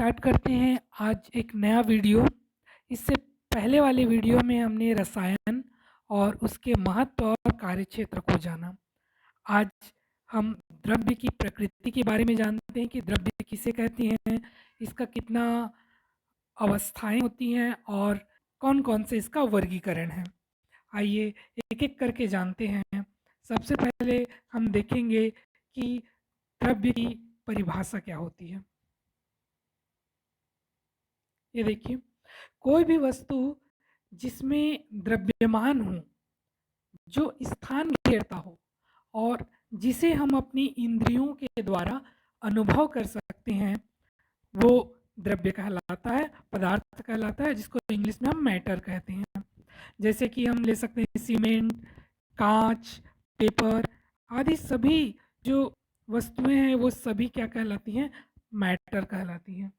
Start करते हैं आज एक नया वीडियो। इससे पहले वाले वीडियो में हमने रसायन और उसके महत्व और कार्यक्षेत्र को जाना। आज हम द्रव्य की प्रकृति के बारे में जानते हैं कि द्रव्य किसे कहते हैं, इसका कितना अवस्थाएं होती हैं और कौन कौन से इसका वर्गीकरण है। आइए एक एक करके जानते हैं। सबसे पहले हम देखेंगे कि द्रव्य की परिभाषा क्या होती है। ये देखिए, कोई भी वस्तु जिसमें द्रव्यमान हो, जो स्थान घेरता हो और जिसे हम अपनी इंद्रियों के द्वारा अनुभव कर सकते हैं, वो द्रव्य कहलाता है, पदार्थ कहलाता है, जिसको इंग्लिश में हम मैटर कहते हैं। जैसे कि हम ले सकते हैं सीमेंट, कांच, पेपर आदि सभी जो वस्तुएं हैं वो सभी क्या कहलाती हैं, मैटर कहलाती हैं।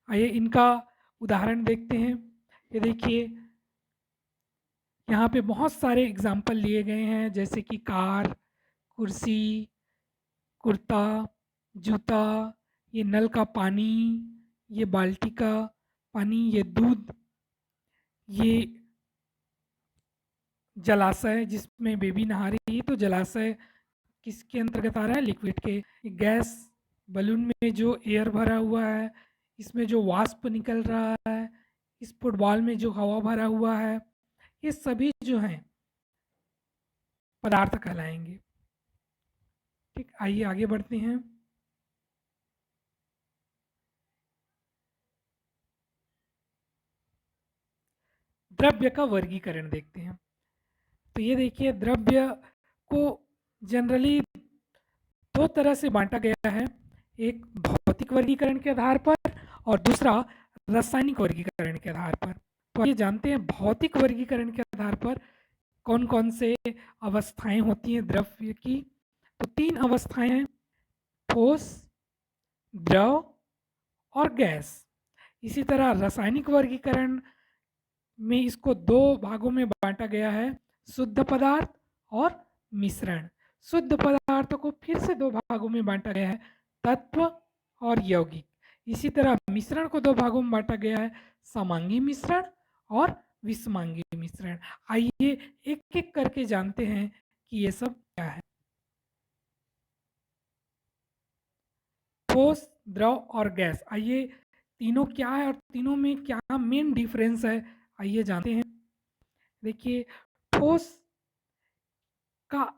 आइए इनका उदाहरण देखते हैं। ये देखिए, यहाँ पे बहुत सारे एग्जाम्पल लिए गए हैं, जैसे कि कार, कुर्सी, कुर्ता, जूता, ये नल का पानी, ये बाल्टी का पानी, ये दूध, ये जलाशय जिसमें बेबी नहा रही है, तो जलाशय किसके अंतर्गत आ रहा है, लिक्विड के। गैस बलून में जो एयर भरा हुआ है, इसमें जो वाष्प निकल रहा है, इस फुटबॉल में जो हवा भरा हुआ है, ये सभी जो हैं पदार्थ कहलाएंगे। ठीक, आइए आगे बढ़ते हैं। द्रव्य का वर्गीकरण देखते हैं। तो ये देखिए, द्रव्य को जनरली दो तरह से बांटा गया है, एक भौतिक वर्गीकरण के आधार पर और दूसरा रासायनिक वर्गीकरण के आधार पर। तो ये जानते हैं भौतिक वर्गीकरण के आधार पर कौन कौन से अवस्थाएं होती हैं द्रव्य की। तो तीन अवस्थाएं हैं, ठोस, द्रव और गैस। इसी तरह रासायनिक वर्गीकरण में इसको दो भागों में बांटा गया है, शुद्ध पदार्थ और मिश्रण। शुद्ध पदार्थों को फिर से दो भागों में बांटा गया है, तत्व और यौगिक। इसी तरह मिश्रण को दो भागों में बांटा गया है, समांगी मिश्रण और विषमांगी मिश्रण। आइए एक एक करके जानते हैं कि ये सब क्या है। ठोस, द्रव और गैस, आइए तीनों क्या है और तीनों में क्या मेन डिफरेंस है, आइए जानते हैं। देखिए, ठोस का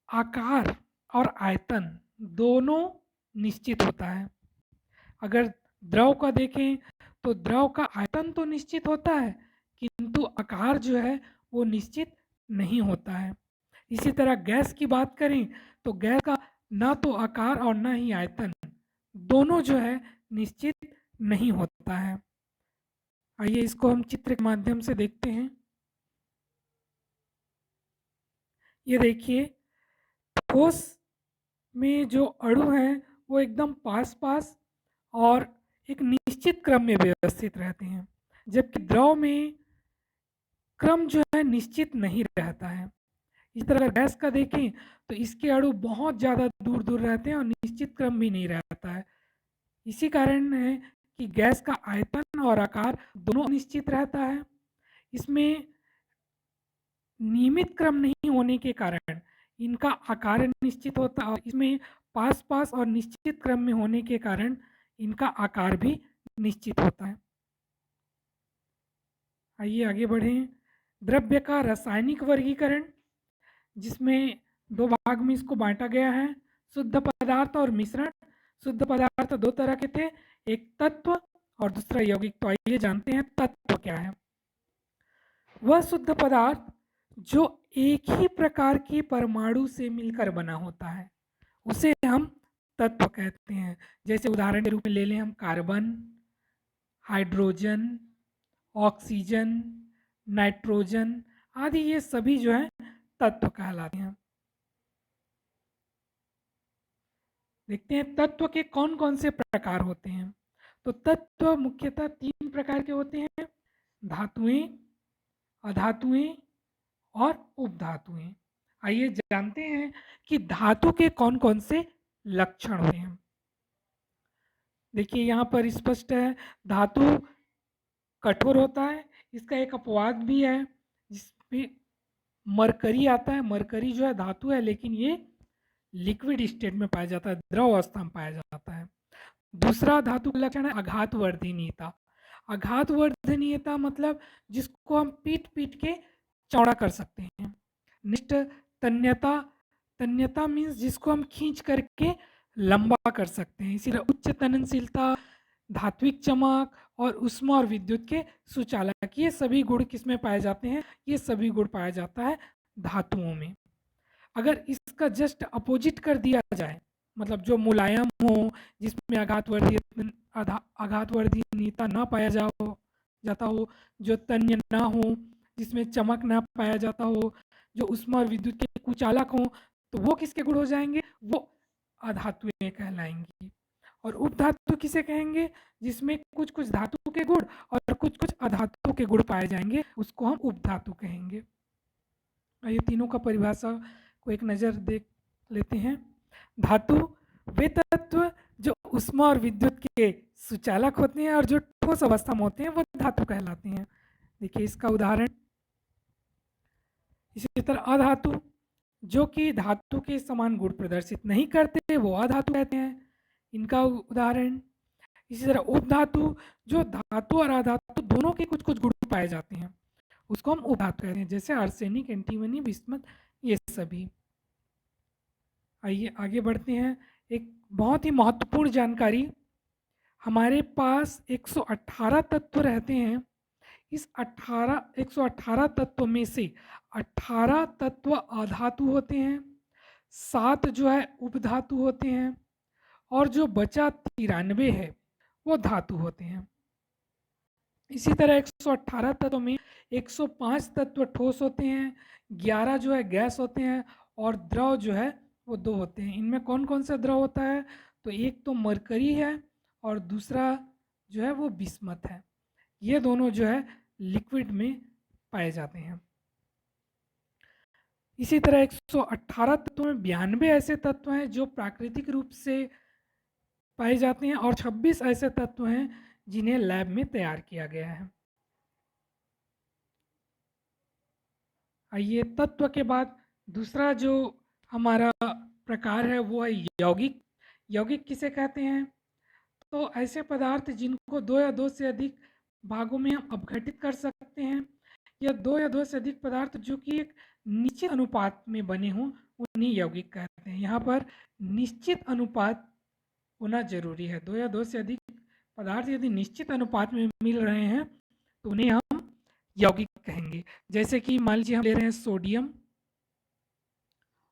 आकार और आयतन दोनों निश्चित होता है। अगर द्रव का देखें तो द्रव का आयतन तो निश्चित होता है, किंतु आकार जो है वो निश्चित नहीं होता है। इसी तरह गैस की बात करें तो गैस का ना तो आकार और ना ही आयतन, दोनों जो है निश्चित नहीं होता है। आइए इसको हम चित्र के माध्यम से देखते हैं। ये देखिए, ठोस में जो अणु हैं वो एकदम पास पास और एक निश्चित क्रम में व्यवस्थित रहते हैं, जबकि द्रव में क्रम जो है निश्चित नहीं रहता है। इस तरह अगर गैस का देखें तो इसके अणु बहुत ज़्यादा दूर दूर रहते हैं और निश्चित क्रम भी नहीं रहता है। इसी कारण है कि गैस का आयतन और आकार दोनों निश्चित रहता है। इसमें नियमित क्रम नहीं होने के कारण इनका आकार निश्चित होता है, और इसमें पास पास और निश्चित क्रम में होने के कारण इनका आकार भी निश्चित होता है। आइए आगे बढ़ें। द्रव्य का रासायनिक वर्गीकरण, जिसमें दो भाग में इसको बांटा गया है, शुद्ध पदार्थ और मिश्रण। शुद्ध पदार्थ दो तरह के थे, एक तत्व और दूसरा यौगिक। तो आइए जानते हैं तत्व क्या है। वह शुद्ध पदार्थ जो एक ही प्रकार के परमाणु से मिलकर बना होता है, उसे हम तत्व कहते हैं। जैसे उदाहरण के रूप में ले लें हम कार्बन, हाइड्रोजन, ऑक्सीजन, नाइट्रोजन आदि, ये सभी जो है तत्व कहलाते हैं। देखते हैं तत्व के कौन कौन से प्रकार होते हैं। तो तत्व मुख्यतः तीन प्रकार के होते हैं, धातुएं, अधातुएं और उपधातुएं। आइए जानते हैं कि धातु के कौन कौन से लक्षण होते हैं। देखिए यहाँ पर स्पष्ट है, धातु कठोर होता है। इसका एक अपवाद भी है जिसमें मरकरी आता है। मरकरी जो है धातु है, लेकिन ये लिक्विड स्टेट में पाया जाता है, द्रव अवस्था में पाया जाता है। दूसरा धातु का लक्षण है आघातवर्धनीयता। आघातवर्धनीयता मतलब जिसको हम पीट पीट के चौड़ा कर सकते हैं। निष्ठ तन्यता, तन्यता मीन्स जिसको हम खींच करके लंबा कर सकते हैं। इसी तरह उच्च तननशीलता, धात्विक चमक और ऊष्मा और विद्युत के सुचालक, ये सभी गुण किसमें पाए जाते हैं? ये सभी गुण पाया जाता है धातुओं में। अगर इसका जस्ट अपोजिट कर दिया जाए, मतलब जो मुलायम हो, जिसमें आघातवर्धनीयता ना पाया जाता हो, जो तन्य ना हो, जिसमें चमक ना पाया जाता हो, जो ऊष्मा और विद्युत के कुचालक हो, तो वो किसके गुण हो जाएंगे? वो अधातुएं कहलाएंगी। और उपधातु किसे कहेंगे? जिसमें कुछ कुछ धातु के गुण और कुछ कुछ अधातु के गुण पाए जाएंगे, उसको हम उपधातु कहेंगे। ये तीनों का परिभाषा को एक नज़र देख लेते हैं। धातु वे तत्व जो ऊष्मा और विद्युत के सुचालक होते हैं और जो ठोस अवस्था में होते हैं, वो धातु कहलाते हैं। देखिए इसका उदाहरण। इसी तरह अधातु जो कि धातु के समान गुण प्रदर्शित नहीं करते, वो अधातु कहते हैं। इनका उदाहरण। इसी तरह उपधातु जो धातु और अधातु दोनों के कुछ कुछ गुण पाए जाते हैं, उसको हम उपधातु कहते हैं, जैसे आर्सेनिक, एंटीमनी, बिस्मथ, ये सभी। आइए आगे बढ़ते हैं। एक बहुत ही महत्वपूर्ण जानकारी, हमारे पास 118 तत्व रहते हैं। इस 118 तत्व में से 18 तत्व अधातु होते हैं, 7 जो है उपधातु होते हैं, और जो बचा 93 है वो धातु होते हैं। इसी तरह 118 तत्वों में 105 तत्व ठोस होते हैं, 11 जो है गैस होते हैं, और द्रव जो है वो 2 होते हैं। इनमें कौन कौन सा द्रव होता है? तो एक तो मरकरी है और दूसरा जो है वो बिस्मथ है। ये दोनों जो है लिक्विड में पाए जाते हैं। इसी तरह 118 तत्वों में 92 ऐसे तत्व हैं जो प्राकृतिक रूप से पाए जाते हैं, और 26 ऐसे तत्व हैं जिन्हें लैब में तैयार किया गया है। आइए तत्व के बाद दूसरा जो हमारा प्रकार है वो है यौगिक। यौगिक किसे कहते हैं? तो ऐसे पदार्थ जिनको 2 या 2 से अधिक भागों में हम अपघटित कर सकते हैं, या 2 या 2 से अधिक पदार्थ जो कि एक निश्चित अनुपात में बने हों, उन्हें यौगिक कहते हैं। यहाँ पर निश्चित अनुपात होना जरूरी है। 2 या 2 से अधिक पदार्थ यदि निश्चित अनुपात में मिल रहे हैं तो उन्हें हम यौगिक कहेंगे। जैसे कि मान लीजिए हम ले रहे हैं सोडियम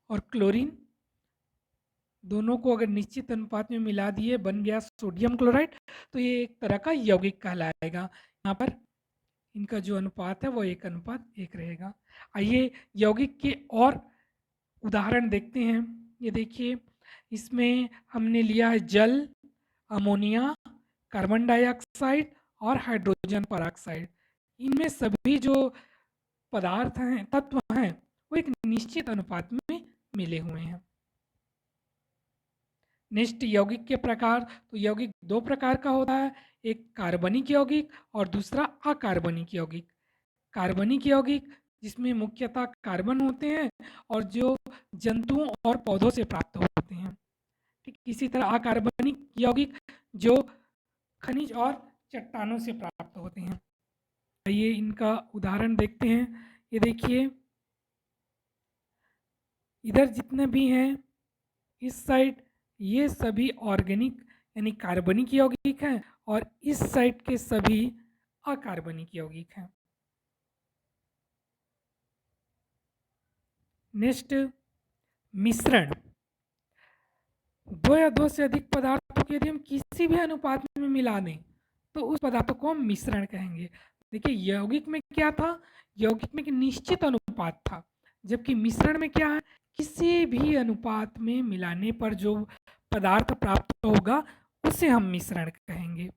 और क्लोरीन, दोनों को अगर निश्चित अनुपात में मिला दिए, बन गया सोडियम क्लोराइड, तो ये एक तरह का यौगिक कहलाएगा। यहाँ पर इनका जो अनुपात है वो 1:1 रहेगा। आइए यौगिक के और उदाहरण देखते हैं। ये देखिए, इसमें हमने लिया है जल, अमोनिया, कार्बन डाइऑक्साइड और हाइड्रोजन परऑक्साइड। इनमें सभी जो पदार्थ हैं, तत्व हैं, वो एक निश्चित अनुपात में मिले हुए हैं। नेक्स्ट यौगिक के प्रकार। तो यौगिक 2 प्रकार का होता है, एक कार्बनिक यौगिक और दूसरा अकार्बनिक यौगिक। कार्बनिक यौगिक जिसमें मुख्यतः कार्बन होते हैं और जो जंतुओं और पौधों से प्राप्त होते हैं। ठीक इसी तरह अकार्बनिक यौगिक जो खनिज और चट्टानों से प्राप्त होते हैं। आइए इनका उदाहरण देखते हैं। ये देखिए, इधर जितने भी हैं इस साइड, ये सभी ऑर्गेनिक यानी कार्बनिक यौगिक हैं, और इस साइड के सभी अकार्बनिक यौगिक हैं। नेक्स्ट मिश्रण। 2 या 2 से अधिक पदार्थों को यदि हम किसी भी अनुपात में मिला दें तो उस पदार्थ को हम मिश्रण कहेंगे। देखिए यौगिक में क्या था? यौगिक में एक निश्चित अनुपात था, जबकि मिश्रण में क्या है? किसी भी अनुपात में मिलाने पर जो पदार्थ प्राप्त होगा उसे हम मिश्रण कहेंगे।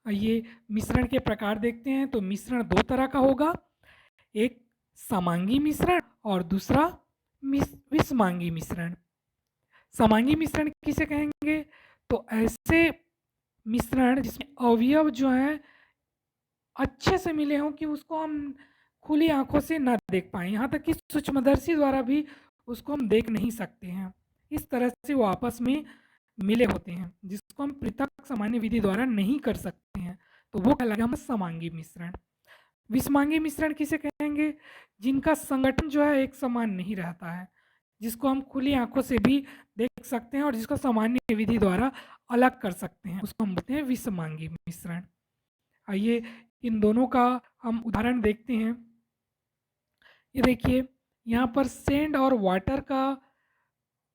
आइए मिश्रण के प्रकार देखते हैं। तो मिश्रण 2 तरह का होगा, एक समांगी मिश्रण और दूसरा विषमांगी मिश्रण। समांगी मिश्रण किसे कहेंगे? तो ऐसे मिश्रण जिसमें अवयव जो हैं अच्छे से मिले हों कि उसको हम खुली आंखों से ना देख पाएँ, यहाँ तक कि सूक्ष्मदर्शी द्वारा भी उसको हम देख नहीं सकते हैं। इस तरह से वो आपस में मिले होते हैं, जिसको हम पृथक सामान्य विधि द्वारा नहीं कर सकते हैं। तो वो कहलाएगा हमारा समांगी मिश्रण। विषमांगी मिश्रण किसे कहेंगे? जिनका संगठन जो है एक समान नहीं रहता है, जिसको हम खुली आंखों से भी देख सकते हैं और जिसको सामान्य विधि द्वारा अलग कर सकते हैं, उसको हम बोलते हैं विषमांगी मिश्रण। आइए इन दोनों का हम उदाहरण देखते हैं। ये देखिए, यहाँ पर सैंड और वाटर का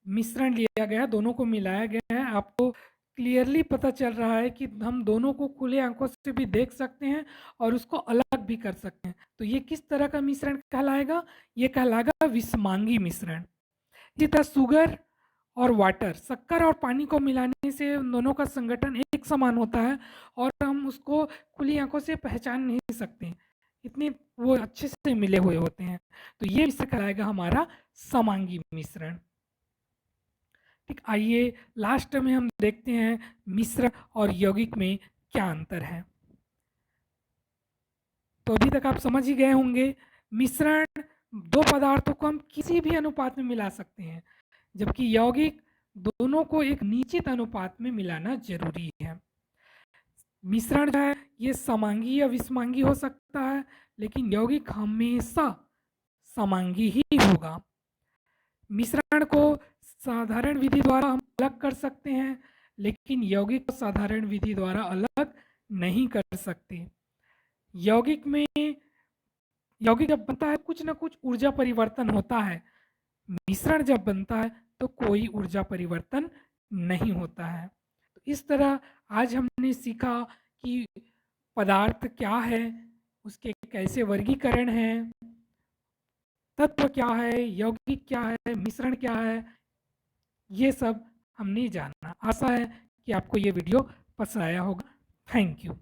मिश्रण लिया गया है, दोनों को मिलाया गया है। आपको क्लियरली पता चल रहा है कि हम दोनों को खुले आंखों से भी देख सकते हैं और उसको अलग भी कर सकते हैं। तो ये किस तरह का मिश्रण कहलाएगा? ये कहलाएगा विषमांगी मिश्रण। इसी तरह शुगर और वाटर, शक्कर और पानी को मिलाने से उन दोनों का संगठन एक समान होता है और हम उसको खुली आंखों से पहचान नहीं सकते, इतने वो अच्छे से मिले हुए होते हैं। तो ये मिश्रण कहलाएगा हमारा समांगी मिश्रण। ठीक, आइए लास्ट में हम देखते हैं मिश्रण और यौगिक में क्या अंतर है। तो अभी तक आप समझ ही गए होंगे, मिश्रण दो पदार्थों को हम किसी भी अनुपात में मिला सकते हैं, जबकि यौगिक दोनों को एक निश्चित अनुपात में मिलाना जरूरी है। मिश्रण जो है ये समांगी या विषमांगी हो सकता है, लेकिन यौगिक हमेशा समांगी ही होगा। मिश्रण को साधारण विधि द्वारा हम अलग कर सकते हैं, लेकिन यौगिक को साधारण विधि द्वारा अलग नहीं कर सकते। यौगिक जब बनता है कुछ ना कुछ ऊर्जा परिवर्तन होता है, मिश्रण जब बनता है तो कोई ऊर्जा परिवर्तन नहीं होता है। तो इस तरह आज हमने सीखा कि पदार्थ क्या है, उसके कैसे वर्गीकरण हैं, तत्व क्या है, यौगिक क्या है, मिश्रण क्या है, ये सब हमने जाना। आशा है कि आपको ये वीडियो पसंद आया होगा। Thank you.